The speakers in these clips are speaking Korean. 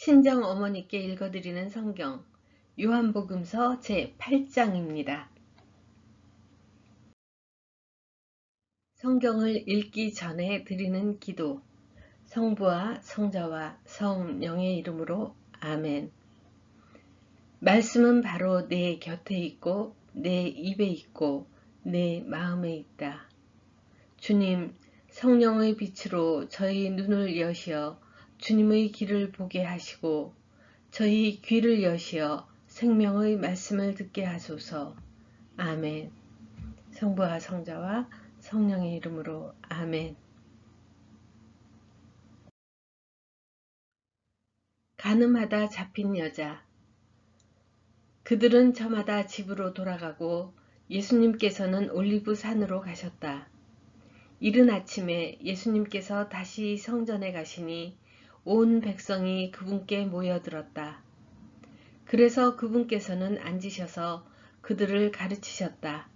친정 어머니께 읽어드리는 성경 요한복음서 제8장입니다. 성경을 읽기 전에 드리는 기도. 성부와 성자와 성령의 이름으로 아멘. 말씀은 바로 내 곁에 있고 내 입에 있고 내 마음에 있다. 주님, 성령의 빛으로 저희 눈을 여시어 주님의 길을 보게 하시고 저희 귀를 여시어 생명의 말씀을 듣게 하소서. 아멘. 성부와 성자와 성령의 이름으로 아멘. 가늠하다 잡힌 여자. 그들은 저마다 집으로 돌아가고 예수님께서는 올리브 산으로 가셨다. 이른 아침에 예수님께서 다시 성전에 가시니 온 백성이 그분께 모여들었다. 그래서 그분께서는 앉으셔서 그들을 가르치셨다.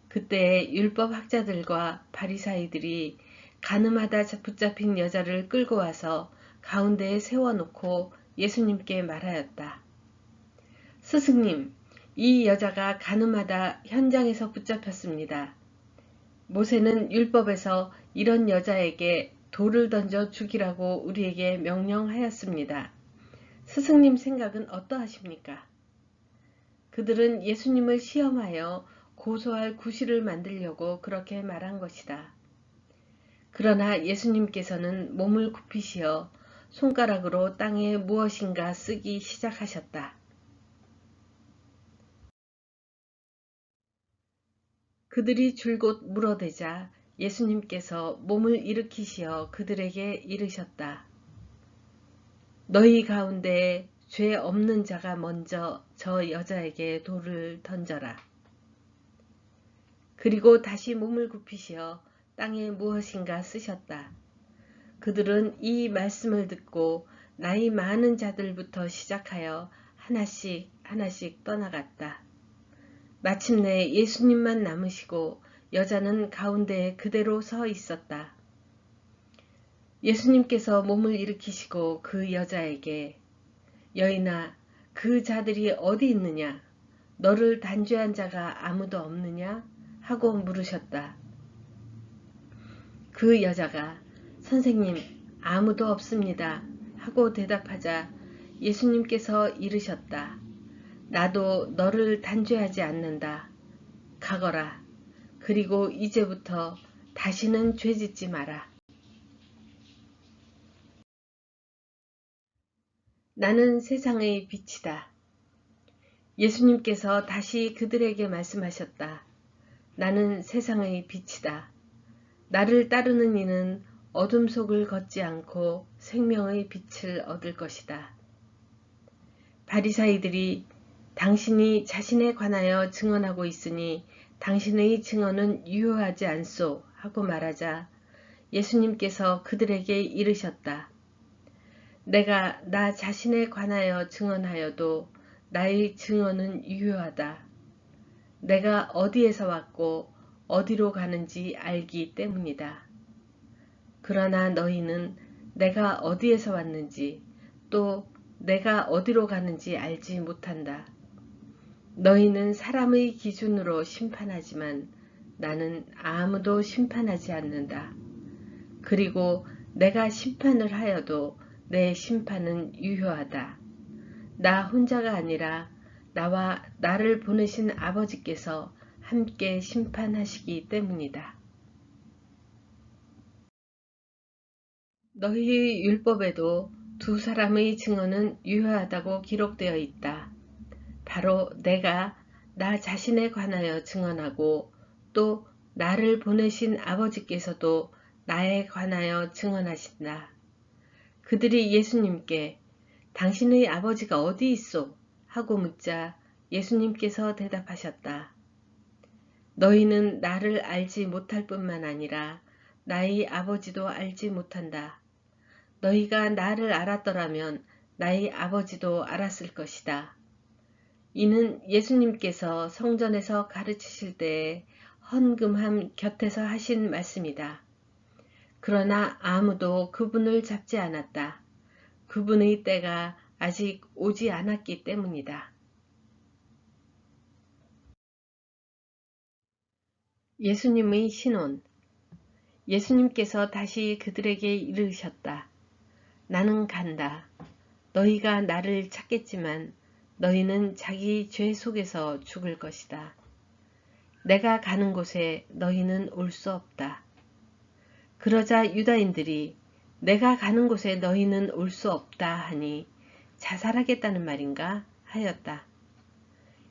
그때 율법 학자들과 바리사이들이 가늠하다 붙잡힌 여자를 끌고 와서 가운데에 세워놓고 예수님께 말하였다. 스승님, 이 여자가 가늠하다 현장에서 붙잡혔습니다. 모세는 율법에서 이런 여자에게 돌을 던져 죽이라고 우리에게 명령하였습니다. 스승님 생각은 어떠하십니까? 그들은 예수님을 시험하여 고소할 구실을 만들려고 그렇게 말한 것이다. 그러나 예수님께서는 몸을 굽히시어 손가락으로 땅에 무엇인가 쓰기 시작하셨다. 그들이 줄곧 물어대자 예수님께서 몸을 일으키시어 그들에게 이르셨다. 너희 가운데 죄 없는 자가 먼저 저 여자에게 돌을 던져라. 그리고 다시 몸을 굽히시어 땅에 무엇인가 쓰셨다. 그들은 이 말씀을 듣고 나이 많은 자들부터 시작하여 하나씩 하나씩 떠나갔다. 마침내 예수님만 남으시고 여자는 가운데에 그대로 서 있었다. 예수님께서 몸을 일으키시고 그 여자에게 여인아, 그 자들이 어디 있느냐? 너를 단죄한 자가 아무도 없느냐? 하고 물으셨다. 그 여자가 선생님, 아무도 없습니다. 하고 대답하자 예수님께서 이르셨다. 나도 너를 단죄하지 않는다. 가거라. 그리고 이제부터 다시는 죄짓지 마라. 나는 세상의 빛이다. 예수님께서 다시 그들에게 말씀하셨다. 나는 세상의 빛이다. 나를 따르는 이는 어둠 속을 걷지 않고 생명의 빛을 얻을 것이다. 바리사이들이 당신이 자신에 관하여 증언하고 있으니 당신의 증언은 유효하지 않소 하고 말하자 예수님께서 그들에게 이르셨다. 내가 나 자신에 관하여 증언하여도 나의 증언은 유효하다. 내가 어디에서 왔고 어디로 가는지 알기 때문이다. 그러나 너희는 내가 어디에서 왔는지 또 내가 어디로 가는지 알지 못한다. 너희는 사람의 기준으로 심판하지만 나는 아무도 심판하지 않는다. 그리고 내가 심판을 하여도 내 심판은 유효하다. 나 혼자가 아니라 나와 나를 보내신 아버지께서 함께 심판하시기 때문이다. 너희의 율법에도 두 사람의 증언은 유효하다고 기록되어 있다. 바로 내가 나 자신에 관하여 증언하고 또 나를 보내신 아버지께서도 나에 관하여 증언하신다. 그들이 예수님께 당신의 아버지가 어디 있소? 하고 묻자 예수님께서 대답하셨다. 너희는 나를 알지 못할 뿐만 아니라 나의 아버지도 알지 못한다. 너희가 나를 알았더라면 나의 아버지도 알았을 것이다. 이는 예수님께서 성전에서 가르치실 때에 헌금함 곁에서 하신 말씀이다. 그러나 아무도 그분을 잡지 않았다. 그분의 때가 아직 오지 않았기 때문이다. 예수님의 신혼. 예수님께서 다시 그들에게 이르셨다. 나는 간다. 너희가 나를 찾겠지만 너희는 자기 죄 속에서 죽을 것이다. 내가 가는 곳에 너희는 올 수 없다. 그러자 유다인들이 내가 가는 곳에 너희는 올 수 없다 하니 자살하겠다는 말인가 하였다.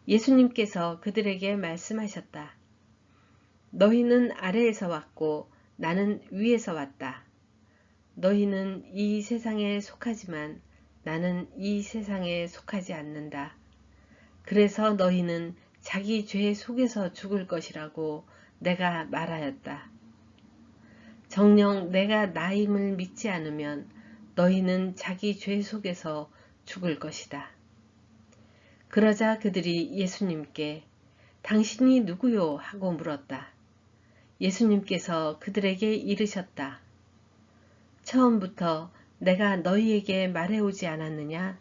예수님께서 그들에게 말씀하셨다. 너희는 아래에서 왔고 나는 위에서 왔다. 너희는 이 세상에 속하지만 나는 이 세상에 속하지 않는다. 그래서 너희는 자기 죄 속에서 죽을 것이라고 내가 말하였다. 정녕 내가 나임을 믿지 않으면 너희는 자기 죄 속에서 죽을 것이다. 그러자 그들이 예수님께 당신이 누구요? 하고 물었다. 예수님께서 그들에게 이르셨다. 처음부터 내가 너희에게 말해오지 않았느냐?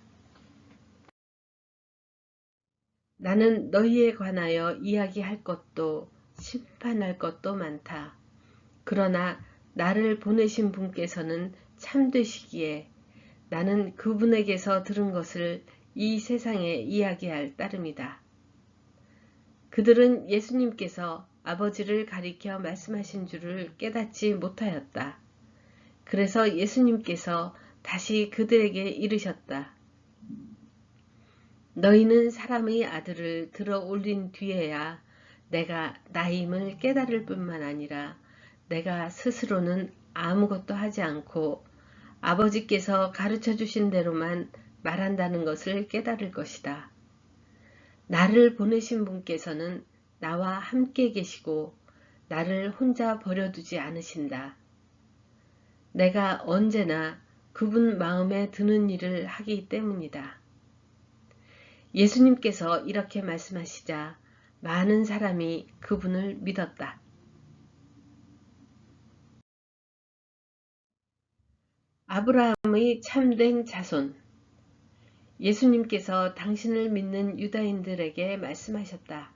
나는 너희에 관하여 이야기할 것도 심판할 것도 많다. 그러나 나를 보내신 분께서는 참되시기에 나는 그분에게서 들은 것을 이 세상에 이야기할 따름이다. 그들은 예수님께서 아버지를 가리켜 말씀하신 줄을 깨닫지 못하였다. 그래서 예수님께서 다시 그들에게 이르셨다. 너희는 사람의 아들을 들어 올린 뒤에야 내가 나임을 깨달을 뿐만 아니라 내가 스스로는 아무것도 하지 않고 아버지께서 가르쳐 주신 대로만 말한다는 것을 깨달을 것이다. 나를 보내신 분께서는 나와 함께 계시고 나를 혼자 버려두지 않으신다. 내가 언제나 그분 마음에 드는 일을 하기 때문이다. 예수님께서 이렇게 말씀하시자 많은 사람이 그분을 믿었다. 아브라함의 참된 자손. 예수님께서 당신을 믿는 유다인들에게 말씀하셨다.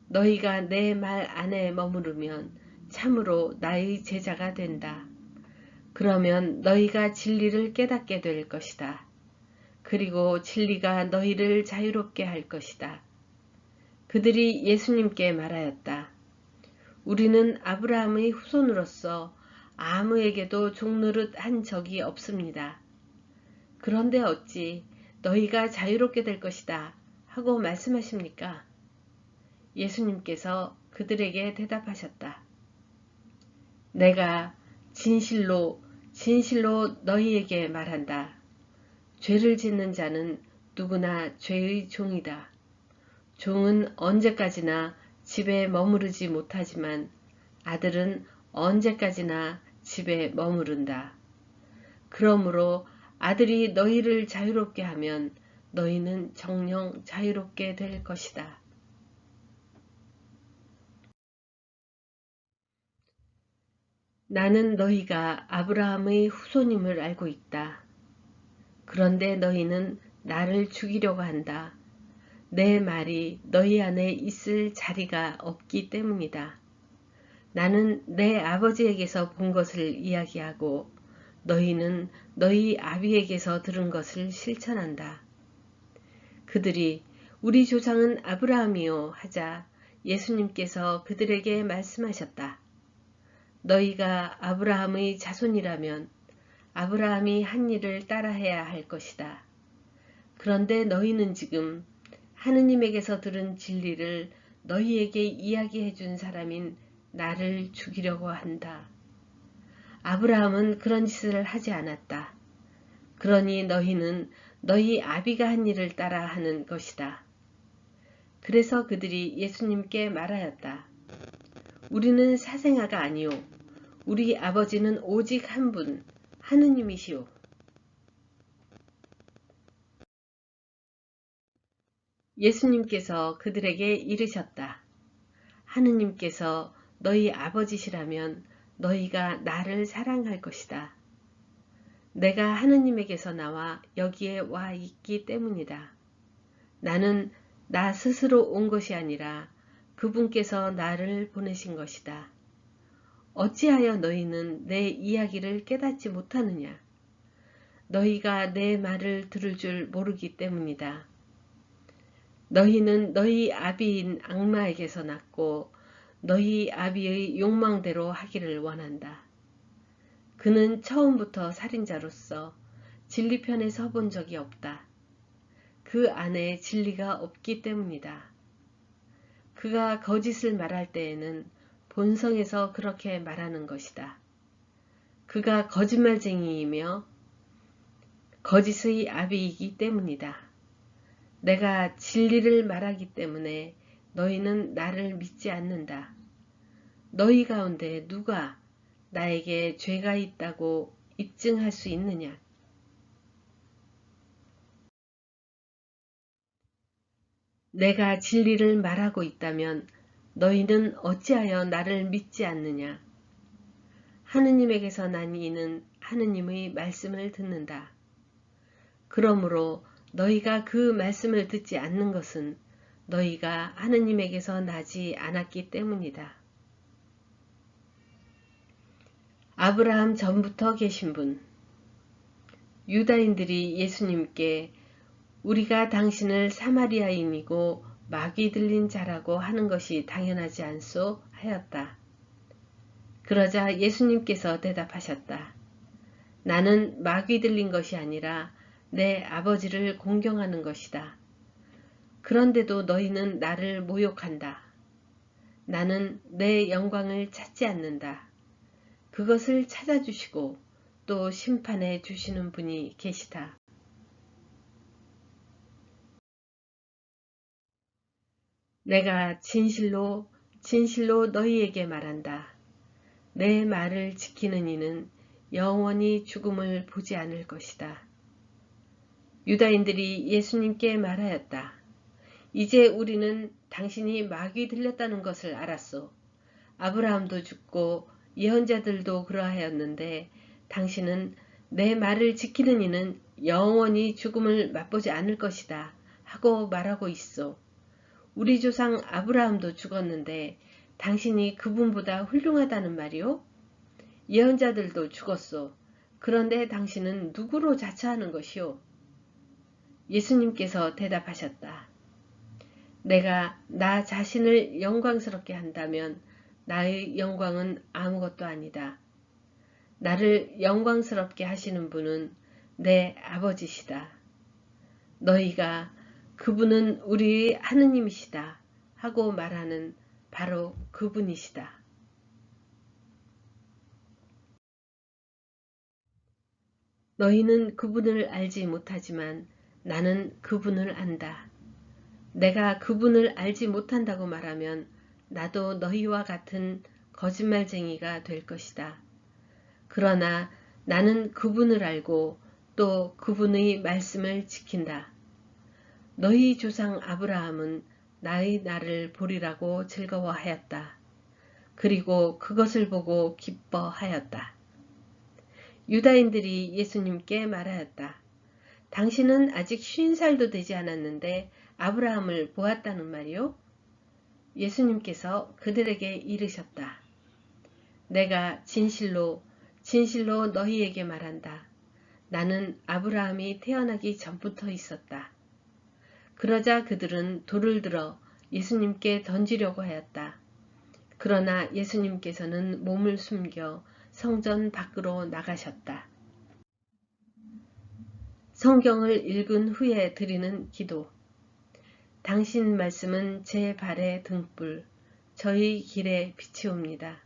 너희가 내 말 안에 머무르면 참으로 나의 제자가 된다. 그러면 너희가 진리를 깨닫게 될 것이다. 그리고 진리가 너희를 자유롭게 할 것이다. 그들이 예수님께 말하였다. 우리는 아브라함의 후손으로서 아무에게도 종노릇 한 적이 없습니다. 그런데 어찌 너희가 자유롭게 될 것이다 하고 말씀하십니까? 예수님께서 그들에게 대답하셨다. 내가 진실로 진실로 너희에게 말한다. 죄를 짓는 자는 누구나 죄의 종이다. 종은 언제까지나 집에 머무르지 못하지만 아들은 언제까지나 집에 머무른다. 그러므로 아들이 너희를 자유롭게 하면 너희는 정녕 자유롭게 될 것이다. 나는 너희가 아브라함의 후손임을 알고 있다. 그런데 너희는 나를 죽이려고 한다. 내 말이 너희 안에 있을 자리가 없기 때문이다. 나는 내 아버지에게서 본 것을 이야기하고 너희는 너희 아비에게서 들은 것을 실천한다. 그들이 우리 조상은 아브라함이요 하자 예수님께서 그들에게 말씀하셨다. 너희가 아브라함의 자손이라면 아브라함이 한 일을 따라해야 할 것이다. 그런데 너희는 지금 하느님에게서 들은 진리를 너희에게 이야기해 준 사람인 나를 죽이려고 한다. 아브라함은 그런 짓을 하지 않았다. 그러니 너희는 너희 아비가 한 일을 따라 하는 것이다. 그래서 그들이 예수님께 말하였다. 우리는 사생아가 아니오. 우리 아버지는 오직 한 분, 하느님이시오. 예수님께서 그들에게 이르셨다. 하느님께서 너희 아버지시라면 너희가 나를 사랑할 것이다. 내가 하느님에게서 나와 여기에 와 있기 때문이다. 나는 나 스스로 온 것이 아니라 그분께서 나를 보내신 것이다. 어찌하여 너희는 내 이야기를 깨닫지 못하느냐? 너희가 내 말을 들을 줄 모르기 때문이다. 너희는 너희 아비인 악마에게서 났고 너희 아비의 욕망대로 하기를 원한다. 그는 처음부터 살인자로서 진리편에 서본 적이 없다. 그 안에 진리가 없기 때문이다. 그가 거짓을 말할 때에는 본성에서 그렇게 말하는 것이다. 그가 거짓말쟁이이며 거짓의 아비이기 때문이다. 내가 진리를 말하기 때문에 너희는 나를 믿지 않는다. 너희 가운데 누가 나에게 죄가 있다고 입증할 수 있느냐? 내가 진리를 말하고 있다면 너희는 어찌하여 나를 믿지 않느냐? 하느님에게서 난 이는 하느님의 말씀을 듣는다. 그러므로 너희가 그 말씀을 듣지 않는 것은 너희가 하느님에게서 나지 않았기 때문이다. 아브라함 전부터 계신 분. 유다인들이 예수님께 우리가 당신을 사마리아인이고 마귀 들린 자라고 하는 것이 당연하지 않소 하였다. 그러자 예수님께서 대답하셨다. 나는 마귀 들린 것이 아니라 내 아버지를 공경하는 것이다. 그런데도 너희는 나를 모욕한다. 나는 내 영광을 찾지 않는다. 그것을 찾아주시고 또 심판해 주시는 분이 계시다. 내가 진실로 진실로 너희에게 말한다. 내 말을 지키는 이는 영원히 죽음을 보지 않을 것이다. 유다인들이 예수님께 말하였다. 이제 우리는 당신이 마귀 들렸다는 것을 알았소. 아브라함도 죽고 예언자들도 그러하였는데 당신은 내 말을 지키는 이는 영원히 죽음을 맛보지 않을 것이다 하고 말하고 있소. 우리 조상 아브라함도 죽었는데 당신이 그분보다 훌륭하다는 말이오? 예언자들도 죽었소. 그런데 당신은 누구로 자처하는 것이오? 예수님께서 대답하셨다. 내가 나 자신을 영광스럽게 한다면 나의 영광은 아무것도 아니다. 나를 영광스럽게 하시는 분은 내 아버지시다. 너희가 그분은 우리의 하느님이시다 하고 말하는 바로 그분이시다. 너희는 그분을 알지 못하지만 나는 그분을 안다. 내가 그분을 알지 못한다고 말하면 나도 너희와 같은 거짓말쟁이가 될 것이다. 그러나 나는 그분을 알고 또 그분의 말씀을 지킨다. 너희 조상 아브라함은 나의 날을 보리라고 즐거워하였다. 그리고 그것을 보고 기뻐하였다. 유다인들이 예수님께 말하였다. 당신은 아직 50살도 되지 않았는데 아브라함을 보았다는 말이요? 예수님께서 그들에게 이르셨다. 내가 진실로 진실로 너희에게 말한다. 나는 아브라함이 태어나기 전부터 있었다. 그러자 그들은 돌을 들어 예수님께 던지려고 하였다. 그러나 예수님께서는 몸을 숨겨 성전 밖으로 나가셨다. 성경을 읽은 후에 드리는 기도. 당신 말씀은 제 발의 등불, 저희 길에 빛이옵니다.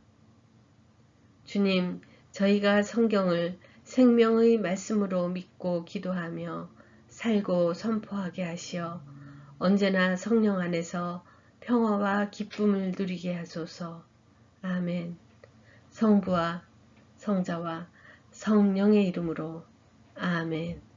주님, 저희가 성경을 생명의 말씀으로 믿고 기도하며 살고 선포하게 하시어 언제나 성령 안에서 평화와 기쁨을 누리게 하소서. 아멘. 성부와 성자와 성령의 이름으로 아멘.